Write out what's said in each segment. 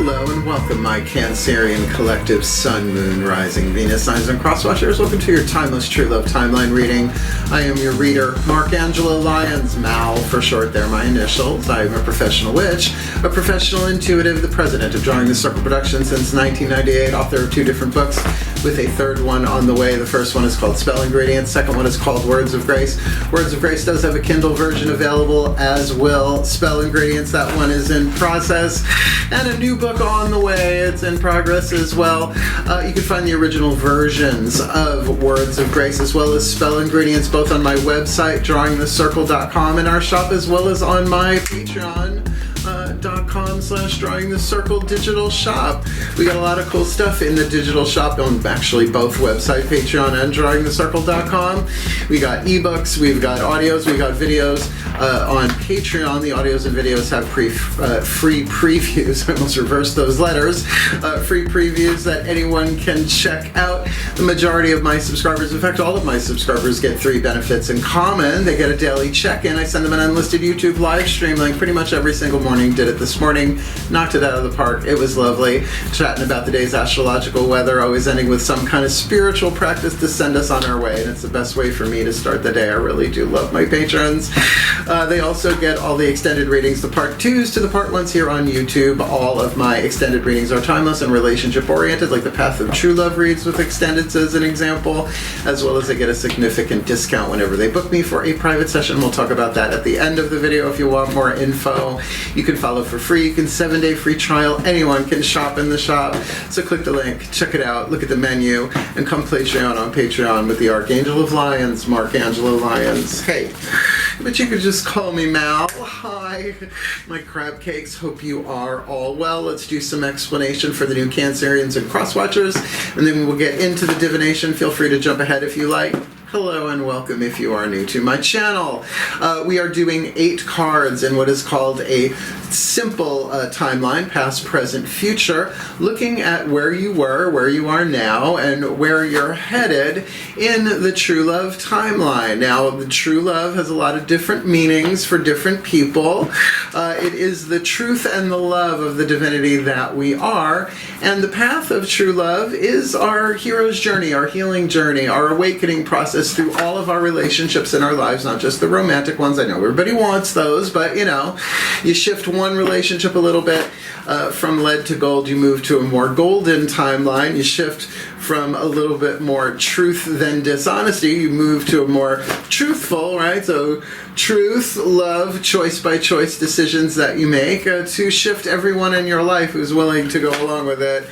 Hello and welcome, my Cancerian collective Sun, Moon, Rising, Venus signs and crosswatchers. Welcome to your Timeless True Love Timeline reading. I am your reader, Angelo, Lyons, Mal for short. They're my initials. I am a professional witch, a professional intuitive, the president of Drawing the Circle Productions since 1998, author of 2 different books with a 3rd one on the way. The first one is called Spell Ingredients, second one is called Words of Grace. Words of Grace does have a Kindle version available, as will Spell Ingredients. That one is in process, and a new book on the way. It's in progress as well. You can find the original versions of Words of Grace as well as Spell Ingredients both on my website, drawingthecircle.com, in our shop, as well as on my patreon.com/drawingthecircle digital shop. We got a lot of cool stuff in the digital shop on actually both website, Patreon and drawingthecircle.com. We got ebooks, we've got audios, we got videos. On Patreon, the audios and videos have free previews. I almost reversed those letters. Free previews that anyone can check out. The majority of my subscribers, in fact all of my subscribers, get 3 benefits in common. They get a daily check-in. I send them an unlisted YouTube live stream link pretty much every single morning. Did it this morning. Knocked it out of the park. It was lovely. Chatting about the day's astrological weather, always ending with some kind of spiritual practice to send us on our way. And it's the best way for me to start the day. I really do love my patrons. They also get all the extended readings, the part 2s to the part 1s here on YouTube. All of my extended readings are timeless and relationship oriented, like the Path of True Love reads with extended as an example, as well as they get a significant discount whenever they book me for a private session. We'll talk about that at the end of the video. If you want more info, you can follow for free. You can 7-day free trial. Anyone can shop in the shop. So click the link, check it out, look at the menu, and come Patreon on Patreon with the Archangel of Lions, Angelo Lyons. Hey, but you could just call me Mal. Hi, my crab cakes. Hope you are all well. Let's do some explanation for the new Cancerians and crosswatchers, and then we'll get into the divination. Feel free to jump ahead if you like. Hello and welcome if you are new to my channel. We are doing 8 cards in what is called a simple timeline, past, present, future, looking at where you were, where you are now, and where you're headed in the true love timeline. Now, the true love has a lot of different meanings for different people. It is the truth and the love of the divinity that we are, and the path of true love is our hero's journey, our healing journey, our awakening process through all of our relationships in our lives, not just the romantic ones. I know everybody wants those, but you know, you shift one relationship a little bit from lead to gold, you move to a more golden timeline. You shift from a little bit more truth than dishonesty, you move to a more truthful, right? So truth, love, choice by choice decisions that you make to shift everyone in your life who's willing to go along with it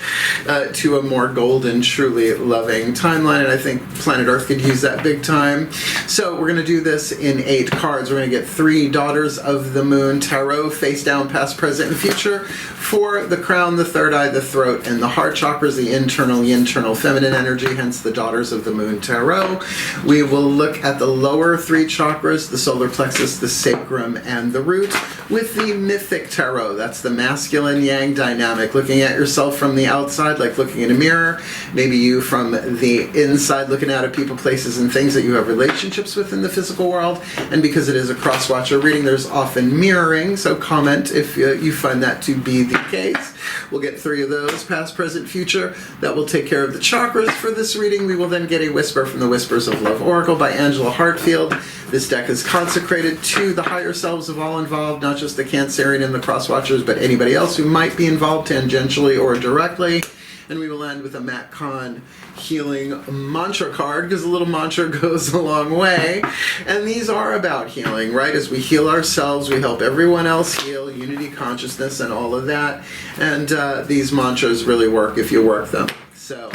to a more golden, truly loving timeline. And I think planet Earth could use that big time. So we're going to do this in 8 cards. We're going to get 3 Daughters of the Moon Tarot, face down, past, present, and future, for the crown, the third eye, the throat, and the heart chakras, the internal, yin-ternal feminine energy, hence the Daughters of the Moon Tarot. We will look at the lower 3 chakras, the solar plexus, the sacrum, and the root, with the mythic tarot. That's the masculine yang dynamic, looking at yourself from the outside, like looking in a mirror. Maybe you from the inside, looking out at people, places, and things that you have relationships with in the physical world. And because it is a crosswatcher reading, there's often mirroring, so comment if you find that to be the case. We'll get 3 of those, past, present, future. That will take care of the chakras for this reading. We will then get a whisper from the Whispers of Love Oracle by Angelo. This deck is consecrated to the higher selves of all involved, not just the Cancerian and the crosswatchers, but anybody else who might be involved tangentially or directly. And we will end with a Matt Kahn healing mantra card, because a little mantra goes a long way. And these are about healing, right? As we heal ourselves, we help everyone else heal, unity consciousness and all of that. And these mantras really work if you work them. So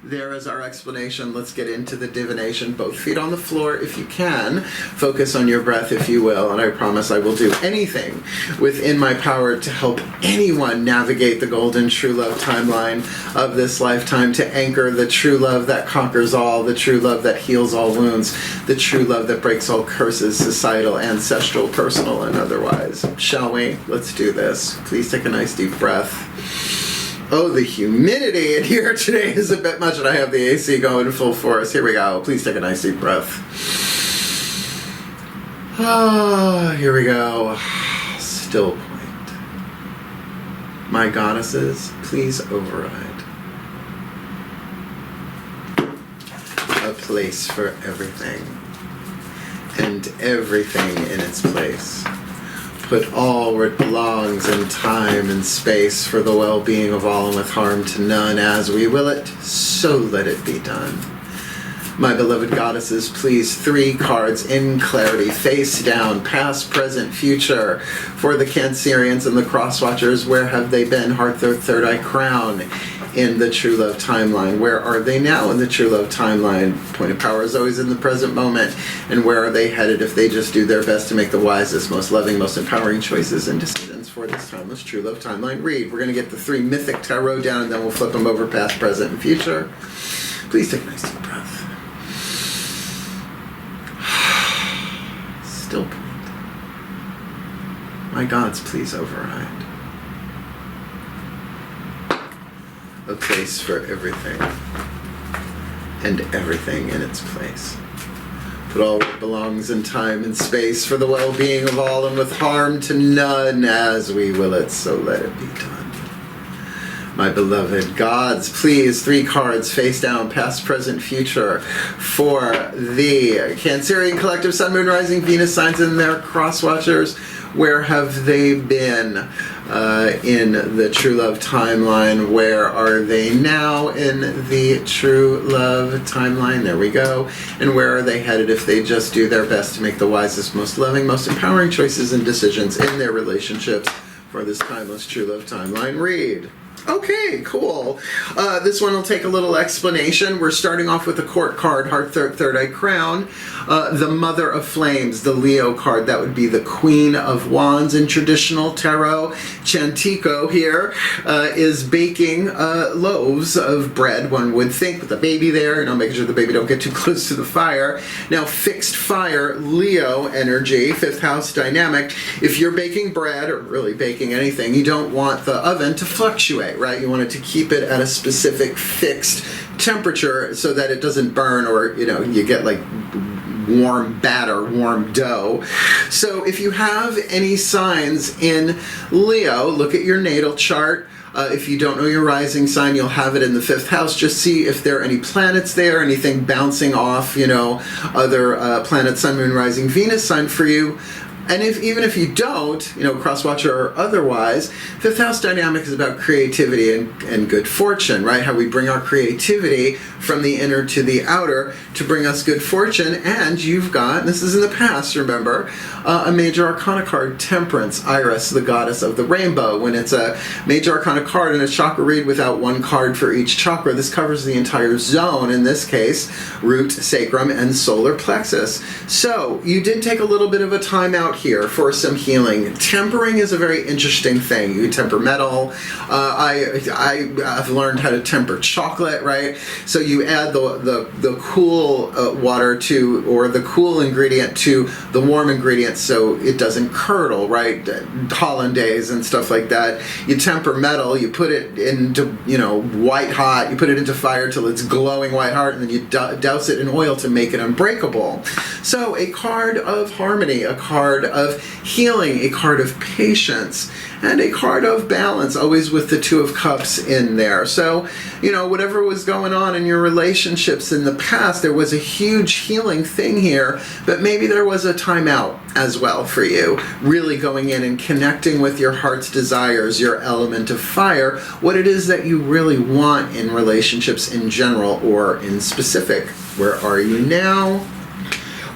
there is our explanation. Let's get into the divination. Both feet on the floor if you can. Focus on your breath if you will, and I promise I will do anything within my power to help anyone navigate the golden true love timeline of this lifetime, to anchor the true love that conquers all, the true love that heals all wounds, the true love that breaks all curses, societal, ancestral, personal, and otherwise. Shall we? Let's do this. Please take a nice deep breath. Oh, the humidity in here today is a bit much, and I have the AC going full force. Here we go. Please take a nice deep breath. Ah, here we go. Still point. My goddesses, please override. A place for everything, and everything in its place. Put all where it belongs in time and space for the well-being of all and with harm to none. As we will it, so let it be done. My beloved goddesses, please, 3 cards in clarity, face down, past, present, future. For the Cancerians and the Crosswatchers, where have they been? Heart, third eye, crown. In the true love timeline. Where are they now in the true love timeline? Point of power is always in the present moment. And where are they headed if they just do their best to make the wisest, most loving, most empowering choices and decisions for this timeless true love timeline read? We're going to get the 3 mythic tarot down, and then we'll flip them over past, present, and future. Please take a nice deep breath. Still breathe. My gods, please override. A place for everything, and everything in its place. Put all that belongs in time and space for the well-being of all and with harm to none. As we will it, so let it be done. My beloved gods, please, 3 cards face down, past, present, future, for the Cancerian collective, Sun, Moon, Rising, Venus signs and their Crosswatchers. Where have they been in the true love timeline? Where are they now in the true love timeline? There we go. And where are they headed if they just do their best to make the wisest, most loving, most empowering choices and decisions in their relationships for this timeless true love timeline read? Okay, cool. This one will take a little explanation. We're starting off with the Court card, Heart, third eye, crown. The Mother of Flames, the Leo card. That would be the Queen of Wands in traditional tarot. Chantico here is baking loaves of bread, one would think, with the baby there, making sure the baby don't get too close to the fire. Now, fixed fire, Leo energy, 5th house dynamic. If you're baking bread, or really baking anything, you don't want the oven to fluctuate, right? You want it to keep it at a specific fixed temperature so that it doesn't burn, or you get like warm batter, warm dough. So if you have any signs in Leo, look at your natal chart. If you don't know your rising sign, you'll have it in the 5th house. Just see if there are any planets there, anything bouncing off, other planets, Sun, Moon, Rising, Venus sign for you. And even if you don't, crosswatcher or otherwise, 5th house dynamic is about creativity and good fortune, right? How we bring our creativity from the inner to the outer to bring us good fortune. And you've got, and this is in the past, remember, a major arcana card, Temperance, Iris, the goddess of the rainbow. When it's a major arcana card in a chakra read without one card for each chakra, this covers the entire zone, in this case, root, sacrum, and solar plexus. So you did take a little bit of a time out here for some healing. Tempering is a very interesting thing. You temper metal. I've learned how to temper chocolate, right? So you add the cool water to, or the cool ingredient to the warm ingredient so it doesn't curdle, right? Hollandaise and stuff like that. You temper metal, you put it into, white hot, you put it into fire till it's glowing white hot, and then you douse it in oil to make it unbreakable. So a card of harmony, a card of healing, a card of patience, and a card of balance, always with the 2 of Cups in there. So, whatever was going on in your relationships in the past, there was a huge healing thing here, but maybe there was a timeout as well for you, really going in and connecting with your heart's desires, your element of fire, what it is that you really want in relationships in general or in specific. Where are you now?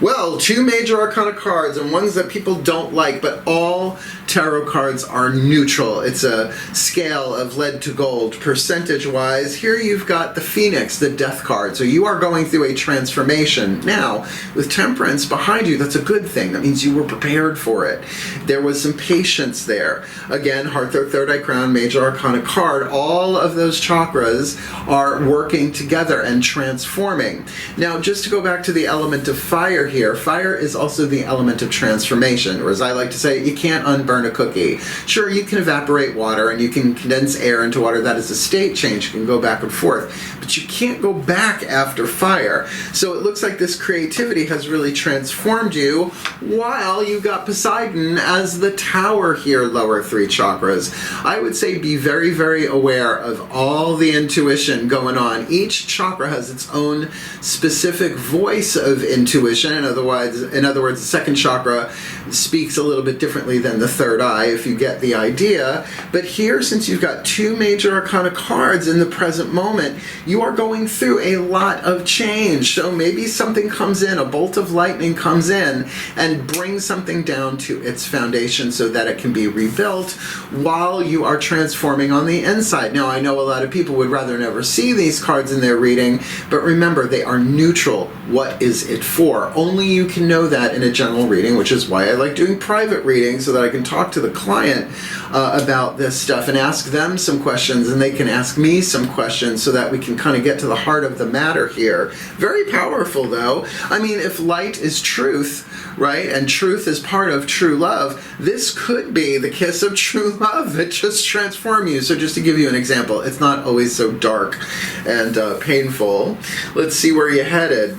Well, 2 major arcana cards, and ones that people don't like, but all tarot cards are neutral. It's a scale of lead to gold, percentage-wise. Here you've got the Phoenix, the Death card. So you are going through a transformation. Now, with Temperance behind you, that's a good thing. That means you were prepared for it. There was some patience there. Again, Heart, third eye, crown, major arcana card. All of those chakras are working together and transforming. Now, just to go back to the element of fire here. Fire is also the element of transformation, or as I like to say, you can't unburn a cookie. Sure, you can evaporate water and you can condense air into water. That is a state change. You can go back and forth, but you can't go back after fire. So it looks like this creativity has really transformed you, while you got Poseidon as the tower here, lower 3 chakras. I would say be very, very aware of all the intuition going on. Each chakra has its own specific voice of intuition. In other words, the second chakra speaks a little bit differently than the third eye, if you get the idea. But here, since you've got 2 major arcana cards in the present moment, you are going through a lot of change. So maybe something comes in, a bolt of lightning comes in and brings something down to its foundation so that it can be rebuilt while you are transforming on the inside. Now, I know a lot of people would rather never see these cards in their reading, but remember, they are neutral. What is it for? Only you can know that in a general reading, which is why I like doing private readings, so that I can talk to the client about this stuff and ask them some questions, and they can ask me some questions so that we can kind of get to the heart of the matter here. Very powerful, though. I mean, if light is truth, right, and truth is part of true love, this could be the kiss of true love that just transforms you. So just to give you an example, it's not always so dark and painful. Let's see where you're headed.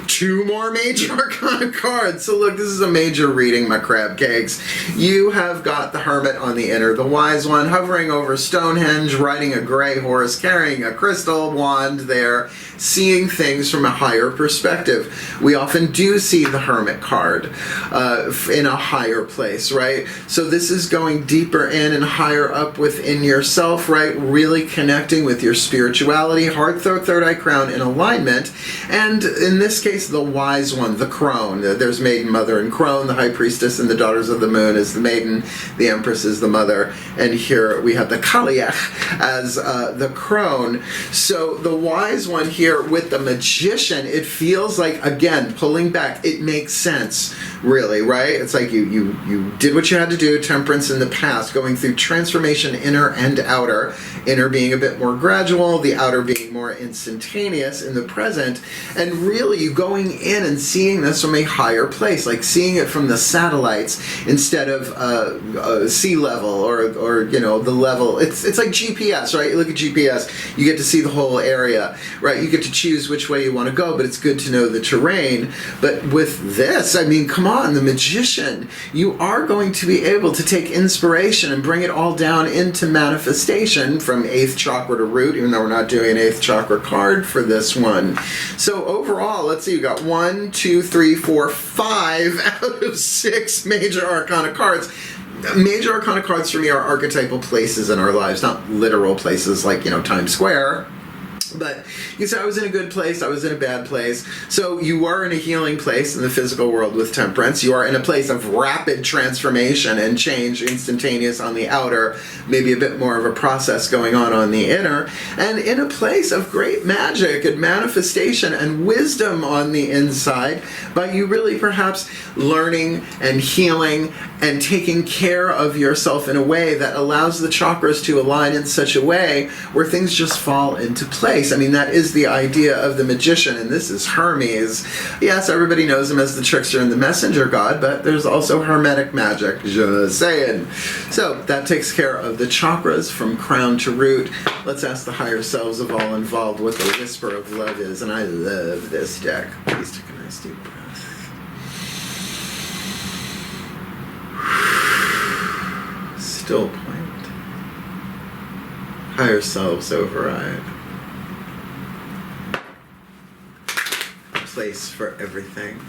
2 more major arcana cards. So look, this is a major reading, my crab cakes. You have got the Hermit on the inner, the Wise One hovering over Stonehenge, riding a gray horse, carrying a crystal wand there, seeing things from a higher perspective. We often do see the Hermit card in a higher place, right? So this is going deeper in and higher up within yourself, right? Really connecting with your spirituality, heart, third eye, crown in alignment. And in this case, the Wise One, the crone. There's maiden, mother, and crone. The high priestess and the daughters of the moon is the maiden. The empress is the mother. And here we have the Kaliach as the crone. So the Wise One here with the Magician, it feels like, again, pulling back, it makes sense, really, right? It's like you did what you had to do, temperance in the past, going through transformation, inner and outer. Inner being a bit more gradual, the outer being more instantaneous in the present. And really, you going in and seeing this from a higher place, like seeing it from the satellites instead of sea level or you know, the level. It's like GPS, right? You look at GPS, you get to see the whole area, right? You get to choose which way you want to go, but it's good to know the terrain. But with this, I mean, come on, the Magician, you are going to be able to take inspiration and bring it all down into manifestation from 8th chakra to root, even though we're not doing an 8th chakra card for this one. So overall, let's see, you got 1, 2, 3, 4, 5 out of 6 major arcana cards. Major arcana cards for me are archetypal places in our lives, not literal places like, you know, Times Square. But you can say, I was in a good place, I was in a bad place. So you are in a healing place in the physical world with temperance. You are in a place of rapid transformation and change, instantaneous on the outer, maybe a bit more of a process going on the inner, and in a place of great magic and manifestation and wisdom on the inside, by you really perhaps learning and healing and taking care of yourself in a way that allows the chakras to align in such a way where things just fall into place. I mean, that is the idea of the Magician, and this is Hermes. Yes, everybody knows him as the trickster and the messenger god, but there's also hermetic magic, just saying. So that takes care of the chakras from crown to root. Let's ask the higher selves of all involved what the whisper of love is, and I love this deck. Please take a nice deep breath. Still point. Higher selves override. Place for everything,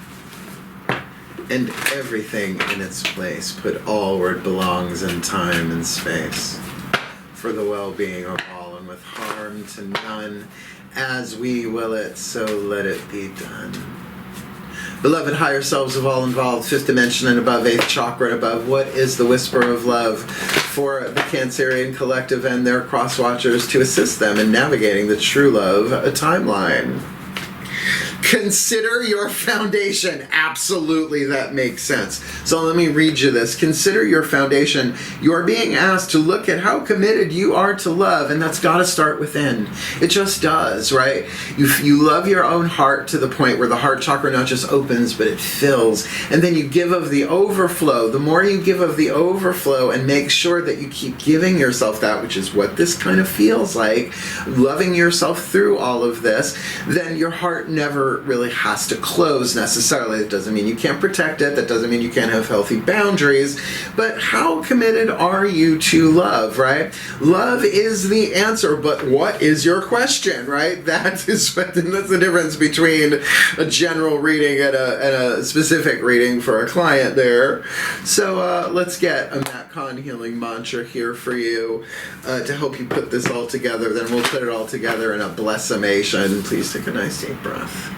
and everything in its place. Put all where it belongs in time and space, for the well-being of all, and with harm to none. As we will it, so let it be done. Beloved higher selves of all involved, 5th dimension and above, 8th chakra and above, what is the whisper of love for the Cancerian collective and their cross-watchers to assist them in navigating the true love timeline? Consider your foundation. Absolutely, that makes sense. So let me read you this. Consider your foundation. You are being asked to look at how committed you are to love, and that's got to start within. It just does, right? You love your own heart to the point where the heart chakra not just opens, but it fills. And then you give of the overflow. The more you give of the overflow and make sure that you keep giving yourself that, which is what this kind of feels like, loving yourself through all of this, then your heart never really has to close necessarily. That doesn't mean you can't protect it. That doesn't mean you can't have healthy boundaries. But how committed are you to love, right? Love is the answer, but what is your question, right? That's the difference between a general reading and a specific reading for a client there. So let's get a Matt Kahn healing mantra here for you to help you put this all together. Then we'll put it all together in a blessamation. Please take a nice deep breath.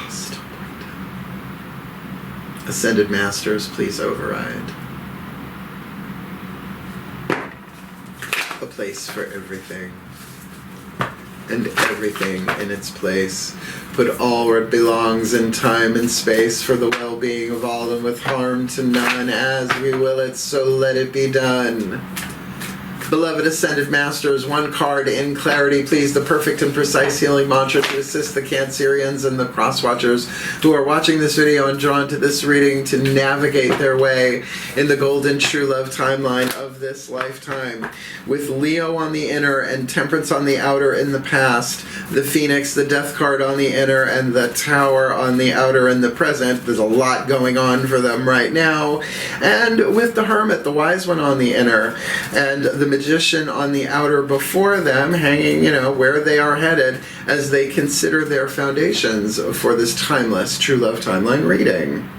Stop right down. Ascended Masters, please override. A place for everything. And everything in its place. Put all where it belongs in time and space for the well-being of all and with harm to none. As we will it, so let it be done. Beloved Ascended Masters, one card in clarity, please, the perfect and precise healing mantra to assist the Cancerians and the cross-watchers who are watching this video and drawn to this reading to navigate their way in the golden true love timeline of this lifetime. With Leo on the inner and Temperance on the outer in the past, the Phoenix, the Death card on the inner, and the Tower on the outer in the present. There's a lot going on for them right now. And with the Hermit, the Wise One on the inner, and the Magician on the outer before them, hanging, where they are headed as they consider their foundations for this timeless True Love Timeline reading.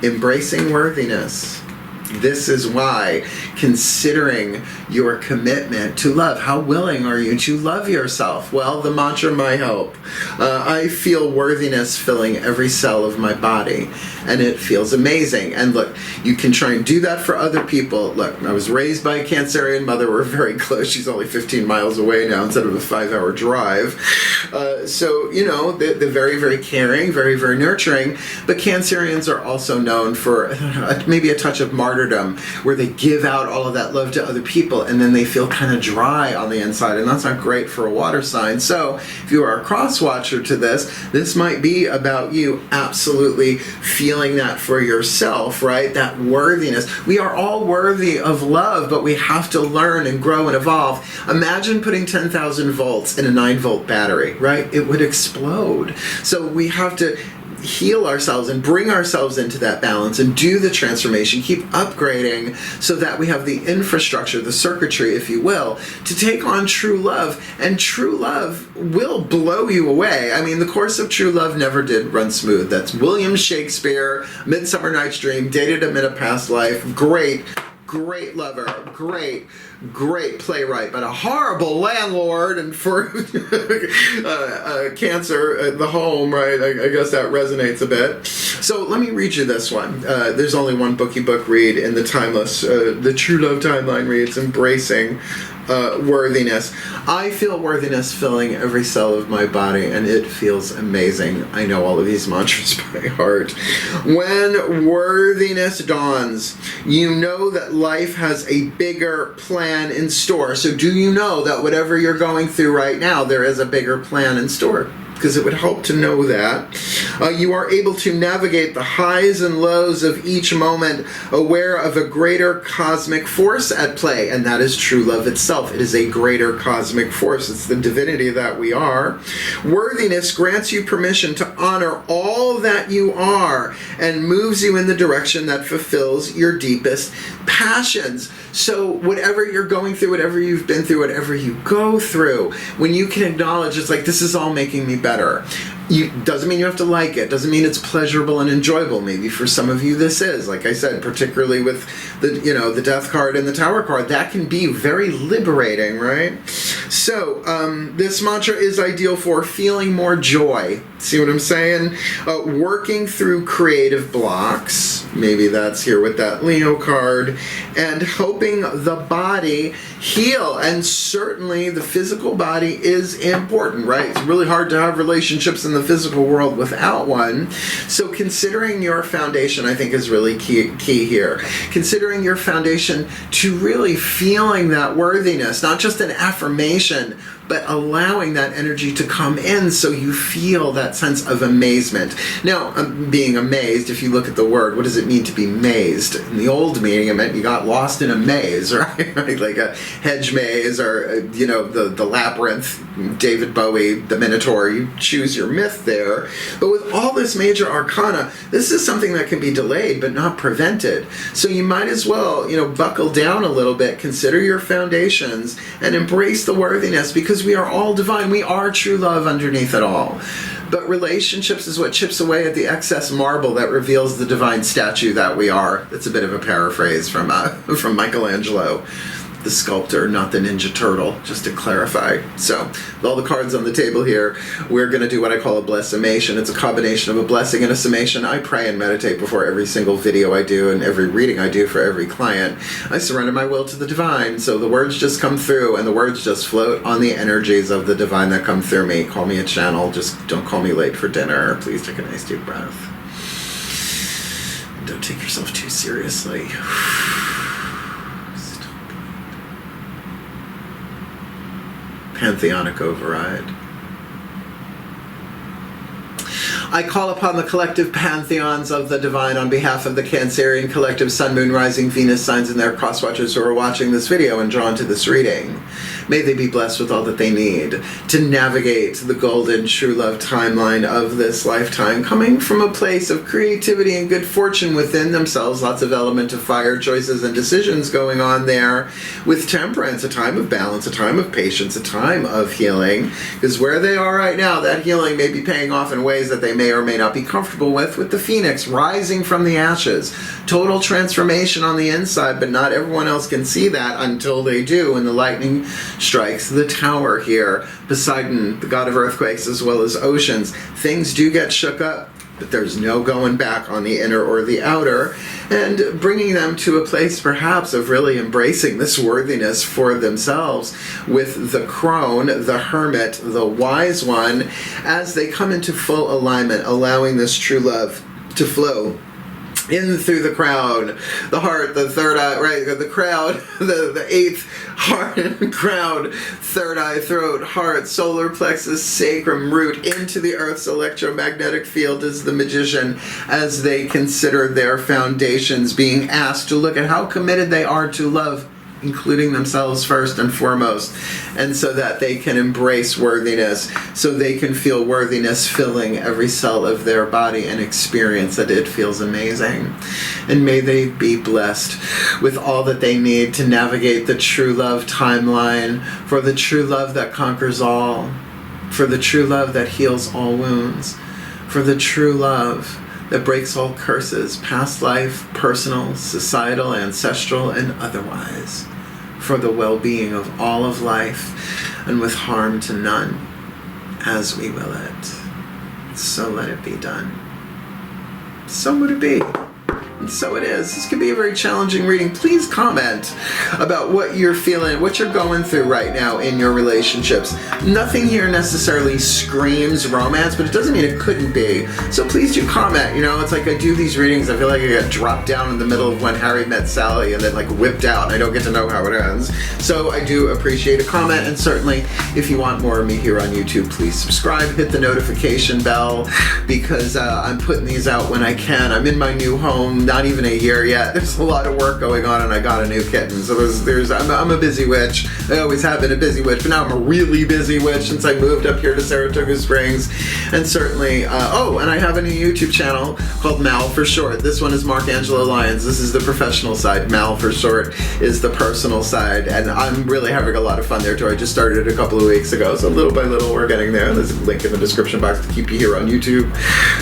Embracing worthiness. This is why, considering your commitment to love, how willing are you to love yourself? Well, the mantra might help. I feel worthiness filling every cell of my body, and it feels amazing. And look, you can try and do that for other people. Look, I was raised by a Cancerian mother. We're very close. She's only 15 miles away now instead of a 5-hour drive. So, they're very, very caring, very, very nurturing. But Cancerians are also known for maybe a touch of martyrdom, where they give out all of that love to other people and then they feel kind of dry on the inside, and that's not great for a water sign. So if you are a cross-watcher to this might be about you absolutely feeling that for yourself, right? That worthiness. We are all worthy of love, but we have to learn and grow and evolve. Imagine putting 10,000 volts in a 9-volt battery, right? It would explode. So we have to heal ourselves and bring ourselves into that balance and do the transformation, keep upgrading so that we have the infrastructure, the circuitry, if you will, to take on true love. And true love will blow you away. I mean, the course of true love never did run smooth. That's William Shakespeare, Midsummer Night's Dream, dated him in a past life. Great lover, great playwright, but a horrible landlord. And for Cancer, the home, right? I guess that resonates a bit. So let me read you this one. There's only one bookie book read in the timeless, the True Love Timeline reads, Embracing worthiness. I feel worthiness filling every cell of my body, and it feels amazing. I know all of these mantras by heart. When worthiness dawns, you know that life has a bigger plan in store. So do you know that whatever you're going through right now, there is a bigger plan in store? Because it would help to know that. You are able to navigate the highs and lows of each moment, aware of a greater cosmic force at play, and that is true love itself. It is a greater cosmic force. It's the divinity that we are. Worthiness grants you permission to honor all that you are and moves you in the direction that fulfills your deepest passions. So whatever you're going through, whatever you've been through, whatever you go through, when you can acknowledge it's like, this is all making me better. Doesn't mean you have to like it. Doesn't mean it's pleasurable and enjoyable. Maybe for some of you this is. Like I said, particularly with the Death card and the Tower card, that can be very liberating, right? So this mantra is ideal for feeling more joy. See what I'm saying? Working through creative blocks. Maybe that's here with that Leo card. And helping the body heal. And certainly the physical body is important, right? It's really hard to have relationships in the physical world without one. So considering your foundation, I think, is really key here. Considering your foundation to really feeling that worthiness, not just an affirmation, but allowing that energy to come in so you feel that sense of amazement. Now, being amazed, if you look at the word, what does it mean to be mazed? In the old meaning, it meant you got lost in a maze, right? Like a hedge maze or, the labyrinth, David Bowie, the Minotaur. You choose your myth there. But with all this major arcana, this is something that can be delayed but not prevented. So you might as well, buckle down a little bit, consider your foundations, and embrace the worthiness, because we are all divine. We are true love underneath it all. But relationships is what chips away at the excess marble that reveals the divine statue that we are. That's a bit of a paraphrase from Michelangelo, the sculptor, not the Ninja Turtle, just to clarify. So, with all the cards on the table here, we're going to do what I call a blessimation. It's a combination of a blessing and a summation. I pray and meditate before every single video I do and every reading I do for every client. I surrender my will to the divine, so the words just come through, and the words just float on the energies of the divine that come through me. Call me a channel, just don't call me late for dinner. Please take a nice deep breath. Don't take yourself too seriously. Pantheonic override. I call upon the collective pantheons of the divine on behalf of the Cancerian collective Sun, Moon, Rising, Venus signs and their cross-watchers who are watching this video and drawn to this reading. May they be blessed with all that they need to navigate the golden true love timeline of this lifetime, coming from a place of creativity and good fortune within themselves. Lots of element of fire choices and decisions going on there, with temperance, a time of balance, a time of patience, a time of healing. Because where they are right now, that healing may be paying off in ways that they may or may not be comfortable with the phoenix rising from the ashes. Total transformation on the inside, but not everyone else can see that until they do, and the lightning strikes the tower here. Poseidon, the god of earthquakes as well as oceans. Things do get shook up, but there's no going back on the inner or the outer, and bringing them to a place perhaps of really embracing this worthiness for themselves with the crone, the hermit, the wise one, as they come into full alignment, allowing this true love to flow in through the crown, the heart, the third eye, right, the crown, the eighth heart and crown, third eye, throat, heart, solar plexus, sacrum, root, into the earth's electromagnetic field as the magician, as they consider their foundations, being asked to look at how committed they are to love, including themselves first and foremost, and so that they can embrace worthiness, so they can feel worthiness filling every cell of their body and experience that it feels amazing. And may they be blessed with all that they need to navigate the true love timeline, for the true love that conquers all, for the true love that heals all wounds, for the true love that breaks all curses, past life, personal, societal, ancestral, and otherwise, for the well-being of all of life, and with harm to none, as we will it. So let it be done. So would it be. And so it is. This could be a very challenging reading. Please comment about what you're feeling, what you're going through right now in your relationships. Nothing here necessarily screams romance, but it doesn't mean it couldn't be. So please do comment. It's like I do these readings, I feel like I get dropped down in the middle of When Harry Met Sally and then whipped out, and I don't get to know how it ends. So I do appreciate a comment, and certainly if you want more of me here on YouTube, please subscribe, hit the notification bell, because I'm putting these out when I can. I'm in my new home, not even a year yet. There's a lot of work going on, and I got a new kitten. So I'm a busy witch. I always have been a busy witch, but now I'm a really busy witch since I moved up here to Saratoga Springs. And certainly, and I have a new YouTube channel called Mal for short. This one is Mark Angelo Lyons. This is the professional side. Mal for short is the personal side, and I'm really having a lot of fun there too. I just started it a couple of weeks ago, so little by little we're getting there. There's a link in the description box to keep you here on YouTube.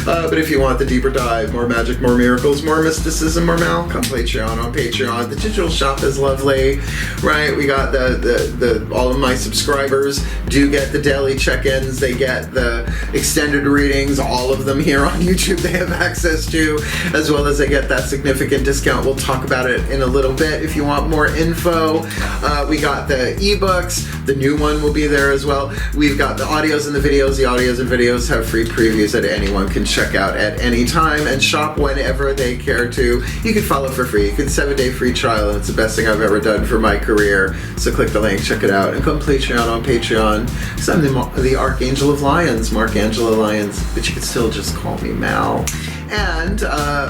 But if you want the deeper dive, more magic, more miracles, more mysticism, more Mal, come Patreon on Patreon. The digital shop is lovely, right? We got the all of my subscribers do get the daily check-ins. They get the extended readings, all of them here on YouTube they have access to, as well as they get that significant discount. We'll talk about it in a little bit if you want more info. We got the ebooks. The new one will be there as well. We've got the audios and the videos. The audios and videos have free previews that anyone can check out at any time and shop whenever they care to. You can follow for free. You can 7-day free trial, and it's the best thing I've ever done for my career. So click the link, check it out, and come Patreon on Patreon. So I'm the Archangel of Lyons, Mark Angelo Lyons, but you can still just call me Mal. And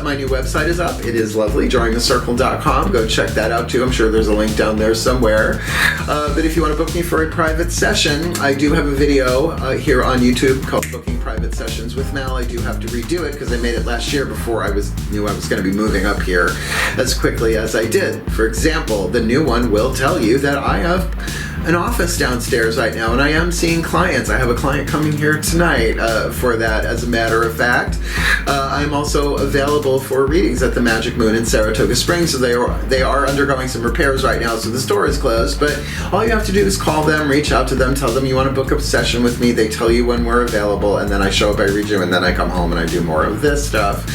my new website is up. It is lovely, drawingthecircle.com. Go check that out too. I'm sure there's a link down there somewhere. But if you want to book me for a private session, I do have a video here on YouTube called Booking Private Sessions with Mal. I do have to redo it because I made it last year before I knew I was going to be moving up here as quickly as I did. For example, the new one will tell you that I have an office downstairs right now, and I am seeing clients. I have a client coming here tonight for that, as a matter of fact. I'm also available for readings at the Magic Moon in Saratoga Springs, so they are undergoing some repairs right now, so the store is closed, but all you have to do is call them, reach out to them, tell them you want to book a session with me. They tell you when we're available, and then I show up, I read you, and then I come home and I do more of this stuff.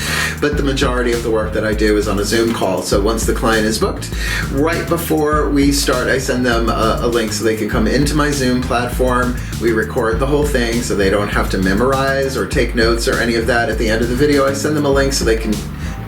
But the majority of the work that I do is on a Zoom call, so once the client is booked, right before we start, I send them a link so they can come into my Zoom platform. We record the whole thing so they don't have to memorize or take notes or any of that. At the end of the video, I send them a link so they can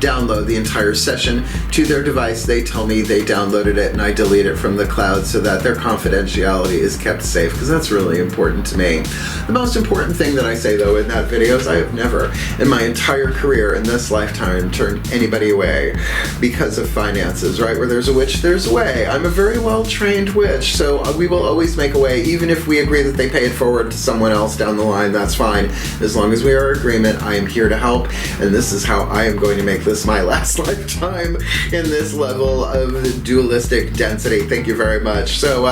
download the entire session to their device. They tell me they downloaded it, and I delete it from the cloud so that their confidentiality is kept safe, because that's really important to me. The most important thing that I say though in that video is I have never in my entire career in this lifetime turned anybody away because of finances, right? Where there's a witch, there's a way. I'm a very well trained witch, so we will always make a way, even if we agree that they pay it forward to someone else down the line. That's fine. As long as we are in agreement, I am here to help, and this is how I am going to make this my last lifetime in this level of dualistic density. Thank you very much. So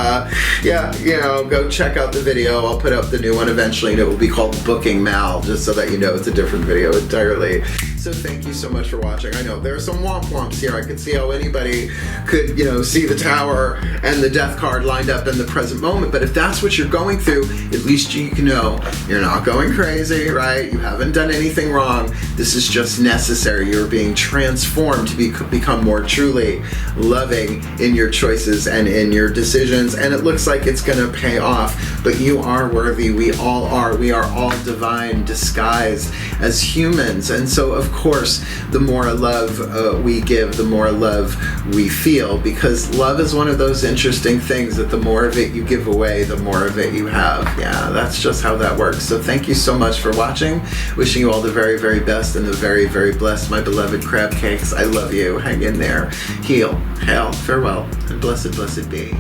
go check out the video. I'll put up the new one eventually, and it will be called Booking Mal, just so that you know it's a different video entirely. So thank you so much for watching. I know there are some womp womps here. I could see how anybody could, see the tower and the death card lined up in the present moment, but if that's what you're going through, at least you can know you're not going crazy, right? You haven't done anything wrong. This is just necessary. You're being transformed to become more truly loving in your choices and in your decisions, and it looks like it's going to pay off, but you are worthy. We all are. We are all divine, disguised as humans, and so of course the more love we give, the more love we feel, because love is one of those interesting things that the more of it you give away, the more of it you have. Yeah, that's just how that works. So thank you so much for watching. Wishing you all the very, very best and the very, very blessed, my beloved crab cakes. I love you. Hang in there. Heal, hail, farewell, and blessed, blessed be.